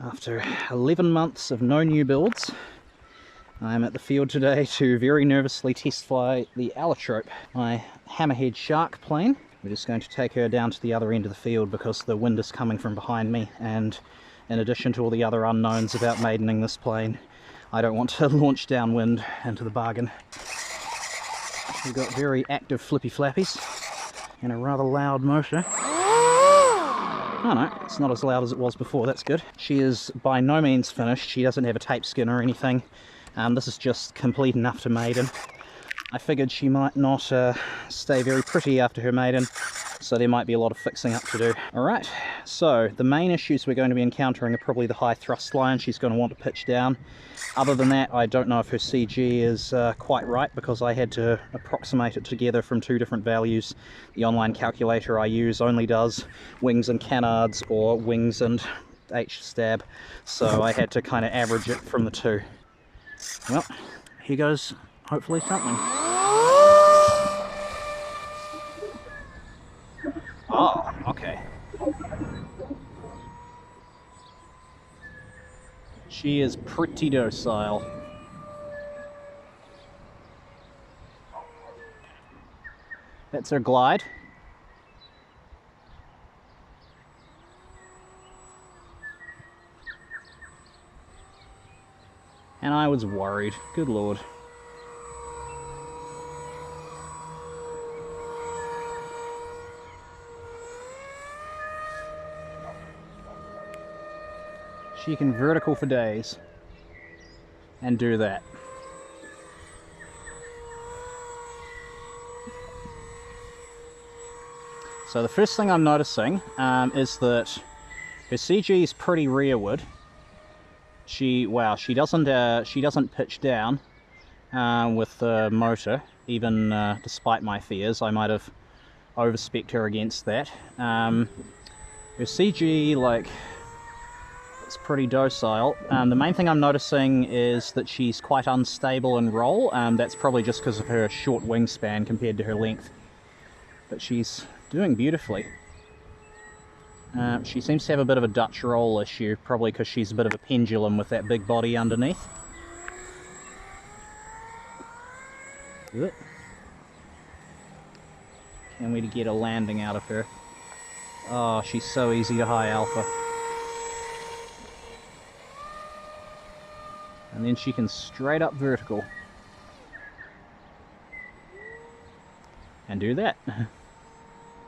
After 11 months of no new builds, I'm at the field today to very nervously test fly the Allotrope, my hammerhead shark plane. We're just going to take her down to the other end of the field because the wind is coming from behind me, and in addition to all the other unknowns about maidening this plane, I don't want to launch downwind into the bargain. We've got very active flippy flappies and a rather loud motor. Oh no, it's not as loud as it was before, that's good. She is by no means finished, she doesn't have a tape skin or anything. This is just complete enough to maiden. I figured she might not stay very pretty after her maiden, so there might be a lot of fixing up to do. Alright, so the main issues we're going to be encountering are probably the high thrust line. She's going to want to pitch down. Other than that, I don't know if her CG is quite right, because I had to approximate it together from two different values. The online calculator I use only does wings and canards or wings and H-stab, so I had to kind of average it from the two. Well, here goes hopefully something. Oh, okay. She is pretty docile. That's her glide. And I was worried. Good lord. She can vertical for days and do that. So the first thing I'm noticing is that her CG is pretty rearward. She doesn't pitch down with the motor, even despite my fears. I might have overspec'd her against that. Her CG, like, it's pretty docile. The main thing I'm noticing is that she's quite unstable in roll. That's probably just because of her short wingspan compared to her length. But she's doing beautifully. She seems to have a bit of a Dutch roll issue, probably because she's a bit of a pendulum with that big body underneath. Good. Can we get a landing out of her? Oh, she's so easy to high alpha. And then she can straight up vertical. And do that.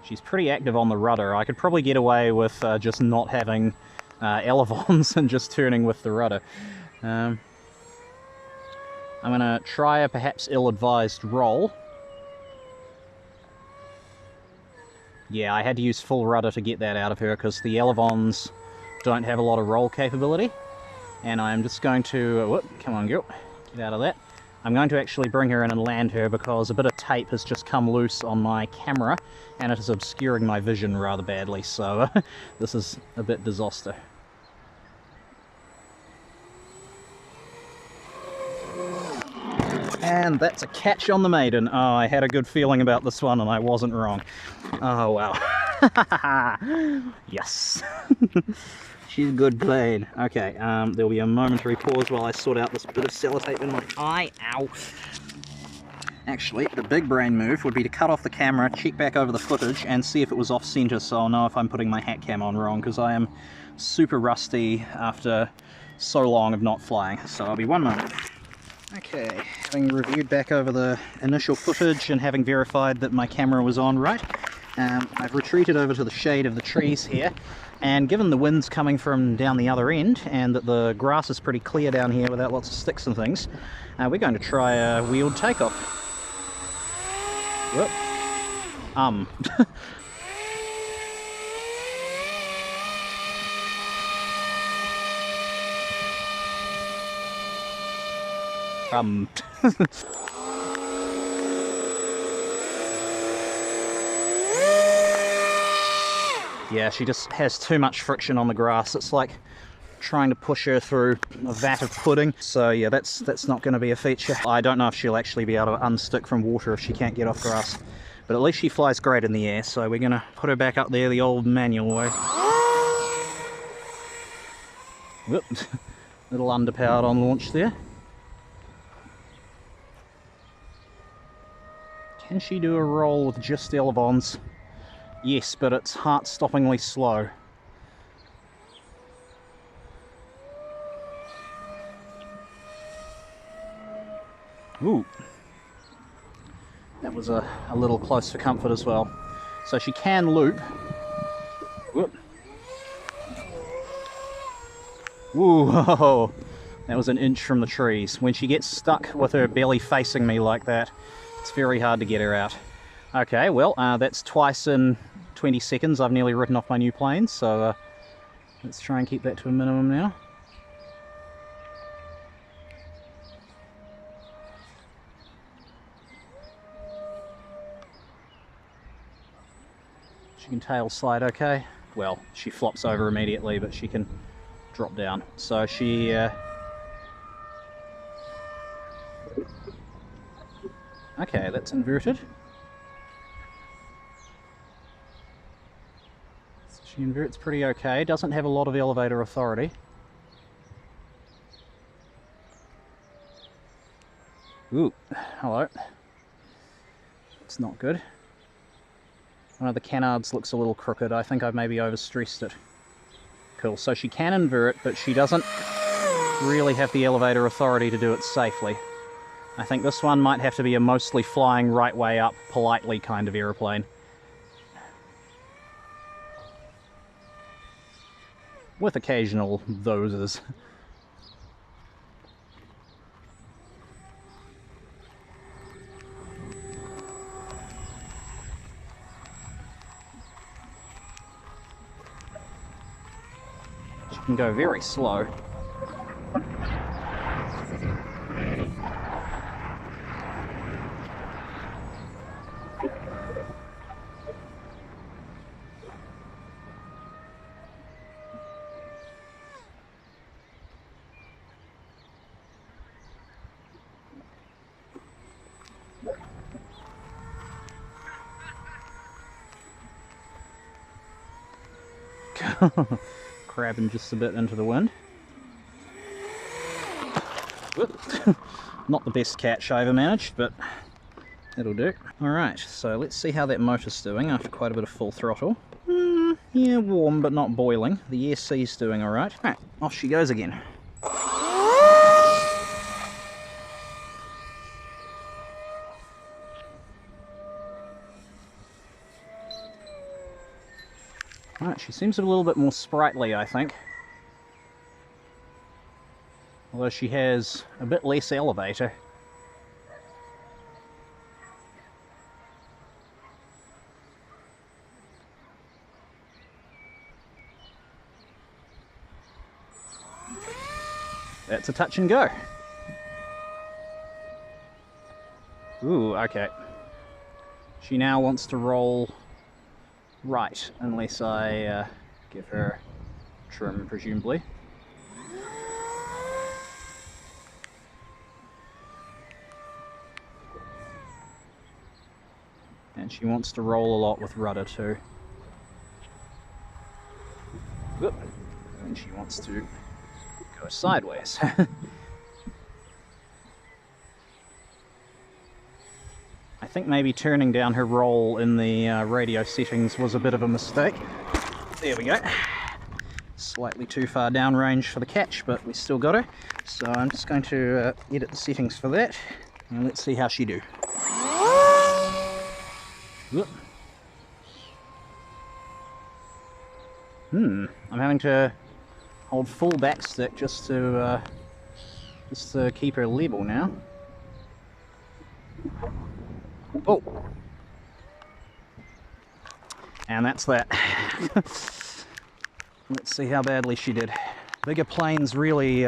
She's pretty active on the rudder. I could probably get away with just not having elevons and just turning with the rudder. I'm going to try a perhaps ill-advised roll. Yeah, I had to use full rudder to get that out of her because the elevons don't have a lot of roll capability. And I'm just going to... whoop, come on girl, get out of that. I'm going to actually bring her in and land her because a bit of tape has just come loose on my camera and it is obscuring my vision rather badly, so this is a bit disaster. And that's a catch on the maiden. Oh, I had a good feeling about this one and I wasn't wrong. Oh wow. Yes. She's a good plane. Okay, there'll be a momentary pause while I sort out this bit of sellotape in my eye. Ow. Actually, the big brain move would be to cut off the camera, check back over the footage, and see if it was off-center, so I'll know if I'm putting my hat cam on wrong, because I am super rusty after so long of not flying. So I'll be one moment. Okay, having reviewed back over the initial footage and having verified that my camera was on right, I've retreated over to the shade of the trees here. And given the wind's coming from down the other end, and that the grass is pretty clear down here without lots of sticks and things, we're going to try a wheeled takeoff. Whoop. Yeah, she just has too much friction on the grass. It's like trying to push her through a vat of pudding. So yeah, that's not going to be a feature. I don't know if she'll actually be able to unstick from water if she can't get off grass. But at least she flies great in the air, so we're going to put her back up there the old manual way. Whoops, little underpowered on launch there. Can she do a roll with just elevons? Yes, but it's heart-stoppingly slow. Ooh. That was a little close for comfort as well. So she can loop. Whoop. Whoa, that was an inch from the trees. When she gets stuck with her belly facing me like that, it's very hard to get her out. Okay, well, that's twice in 20 seconds I've nearly written off my new plane, so let's try and keep that to a minimum now. She can tail slide okay. Well, she flops over immediately, but she can drop down. So she... okay, that's inverted. So she inverts pretty okay. Doesn't have a lot of elevator authority. Ooh, hello. It's not good. One of the canards looks a little crooked. I think I've maybe overstressed it. Cool, so she can invert, but she doesn't really have the elevator authority to do it safely. I think this one might have to be a mostly flying right way up, politely kind of aeroplane. With occasional thoses. She can go very slow. Crabbing just a bit into the wind. Not the best catch I ever managed, but it'll do. Alright, so let's see how that motor's doing after quite a bit of full throttle. Yeah, warm but not boiling. The ESC's doing alright. Alright, off she goes again. Right, she seems a little bit more sprightly, I think. Although she has a bit less elevator. That's a touch and go. Ooh, okay. She now wants to roll right, unless I give her trim, presumably. And she wants to roll a lot with rudder too. Whoop. And she wants to go sideways. I think maybe turning down her roll in the radio settings was a bit of a mistake. There we go. Slightly too far downrange for the catch, but we still got her. So I'm just going to edit the settings for that, and let's see how she do. Whoop. I'm having to hold full backstick just to keep her level now. Oh! And that's that. Let's see how badly she did. Bigger planes really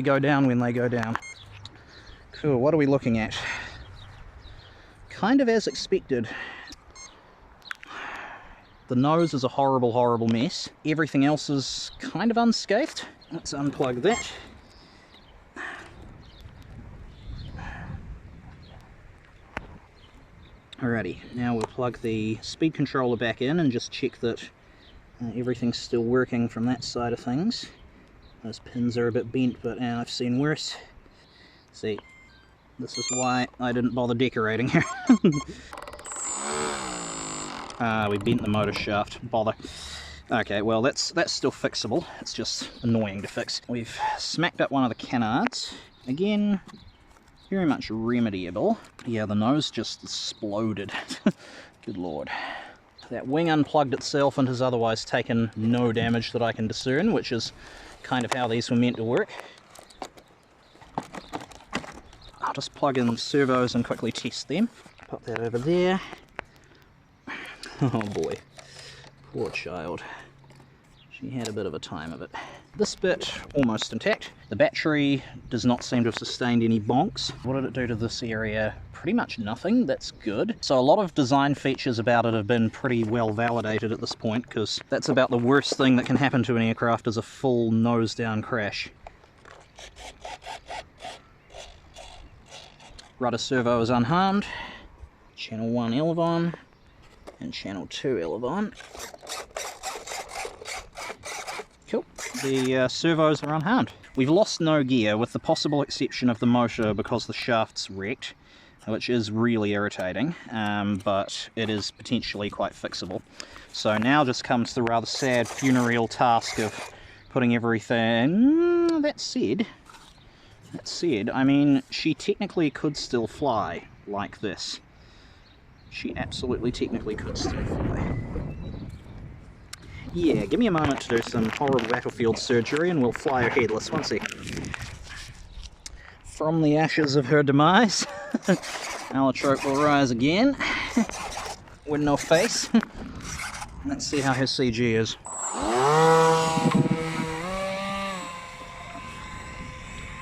go down when they go down. Cool, what are we looking at? Kind of as expected. The nose is a horrible, horrible mess. Everything else is kind of unscathed. Let's unplug that. Alrighty, now we'll plug the speed controller back in and just check that everything's still working from that side of things. Those pins are a bit bent, but I've seen worse. See, this is why I didn't bother decorating here. We bent the motor shaft. Bother. Okay, well that's still fixable. It's just annoying to fix. We've smacked up one of the canards. Again, very much remediable. Yeah, the nose just exploded. Good lord. That wing unplugged itself and has otherwise taken no damage that I can discern, which is kind of how these were meant to work. I'll just plug in the servos and quickly test them. Put that over there. Oh boy, poor child. She had a bit of a time of it. This bit, almost intact. The battery does not seem to have sustained any bonks. What did it do to this area? Pretty much nothing. That's good. So a lot of design features about it have been pretty well validated at this point, because that's about the worst thing that can happen to an aircraft is a full nose-down crash. Rudder servo is unharmed. Channel 1 elevon and channel 2 elevon. Cool. The servos are unharmed. We've lost no gear, with the possible exception of the motor because the shaft's wrecked, which is really irritating, but it is potentially quite fixable. So now just comes the rather sad funereal task of putting everything... That said, I mean, she technically could still fly like this. She absolutely technically could still fly. Yeah, give me a moment to do some horrible battlefield surgery and we'll fly her headless. One sec. From the ashes of her demise, Allotrope will rise again with no face. Let's see how her CG is.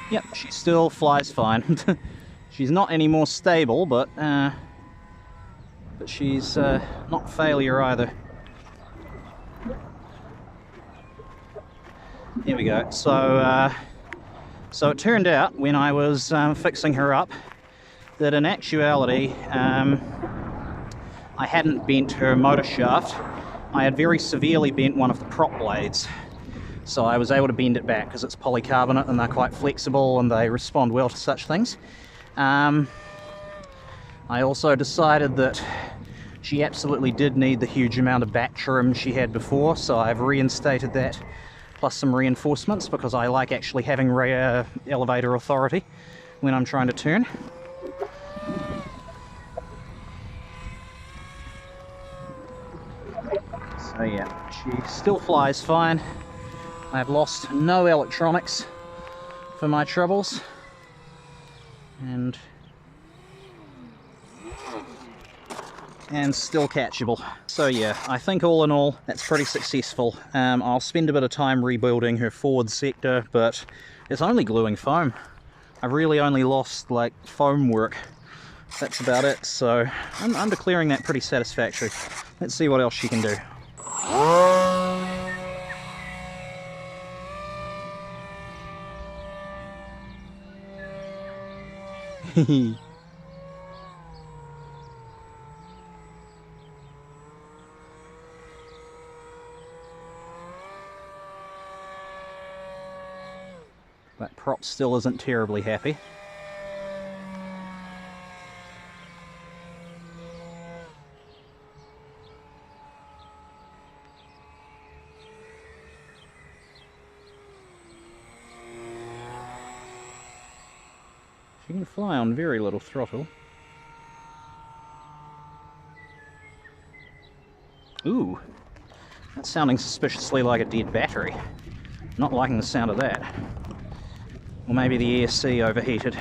Yep, she still flies fine. She's not any more stable, but she's not failure either. Here we go. So it turned out when I was fixing her up that in actuality I hadn't bent her motor shaft. I had very severely bent one of the prop blades. So I was able to bend it back because it's polycarbonate and they're quite flexible and they respond well to such things. I also decided that she absolutely did need the huge amount of back trim she had before, so I've reinstated that, plus some reinforcements, because I like actually having elevator authority when I'm trying to turn. So yeah, she still flies fine. I've lost no electronics for my troubles, and still catchable. So yeah, I think all in all that's pretty successful. I'll spend a bit of time rebuilding her forward sector, but it's only gluing foam. I've really only lost like foam work. That's about it, so I'm declaring that pretty satisfactory. Let's see what else she can do. That prop still isn't terribly happy. She can fly on very little throttle. Ooh, that's sounding suspiciously like a dead battery. Not liking the sound of that. Or maybe the ESC overheated.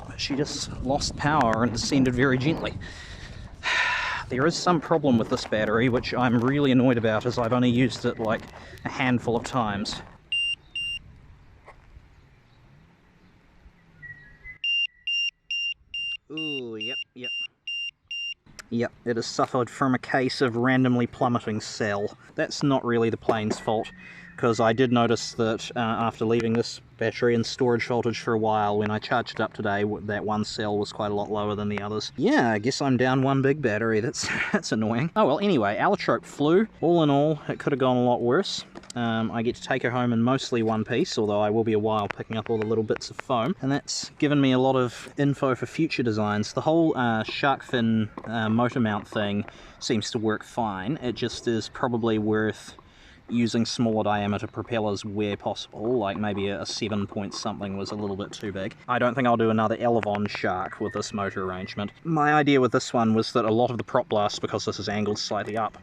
But she just lost power and descended very gently. There is some problem with this battery, which I'm really annoyed about, as I've only used it like a handful of times. Ooh, yep. Yep, it has suffered from a case of randomly plummeting cell. That's not really the plane's fault, because I did notice that after leaving this battery in storage voltage for a while, when I charged it up today, that one cell was quite a lot lower than the others. Yeah, I guess I'm down one big battery. That's annoying. Oh well, anyway, Allotrope flew. All in all, it could have gone a lot worse. I get to take her home in mostly one piece, although I will be a while picking up all the little bits of foam, and that's given me a lot of info for future designs. The whole shark fin motor mount thing seems to work fine. It just is probably worth using smaller diameter propellers where possible, like maybe a 7 point something was a little bit too big. I don't think I'll do another Elevon Shark with this motor arrangement. My idea with this one was that a lot of the prop blast, because this is angled slightly up,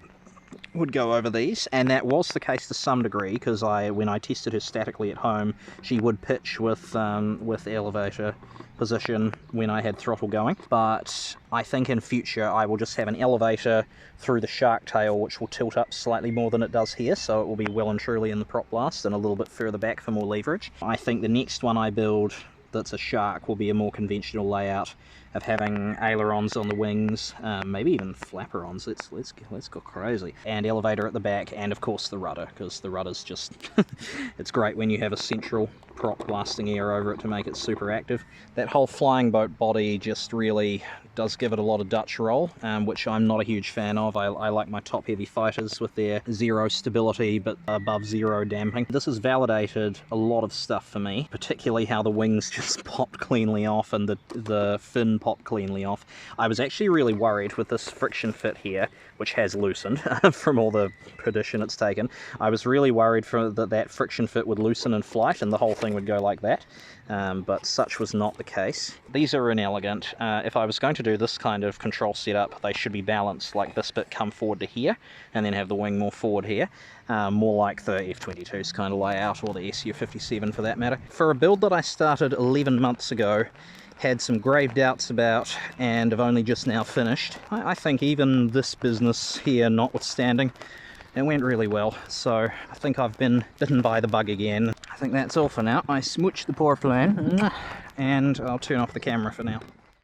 would go over these, and that was the case to some degree, because when I tested her statically at home, she would pitch with elevator position when I had throttle going. But I think in future I will just have an elevator through the shark tail which will tilt up slightly more than it does here, so it will be well and truly in the prop blast and a little bit further back for more leverage. I think the next one I build that's a shark will be a more conventional layout of having ailerons on the wings, maybe even flaperons. Let's go crazy, and elevator at the back, and of course the rudder, because the rudder's just it's great when you have a central prop blasting air over it to make it super active. That whole flying boat body just really does give it a lot of Dutch roll, which I'm not a huge fan of. I like my top heavy fighters with their zero stability but above zero damping. This has validated a lot of stuff for me, particularly how the wings just popped cleanly off and the fin popped cleanly off. I was actually really worried with this friction fit here, which has loosened from all the perdition it's taken. I was really worried that friction fit would loosen in flight and the whole thing would go like that, but such was not the case. These are inelegant. If I was going to do this kind of control setup, they should be balanced, like this bit come forward to here and then have the wing more forward here, more like the F-22's kind of layout, or the SU-57 for that matter. For a build that I started 11 months ago, had some grave doubts about, and have only just now finished, I think even this business here notwithstanding, it went really well. So I think I've been bitten by the bug again. I think that's all for now. I smooched the poor plane, and I'll turn off the camera for now.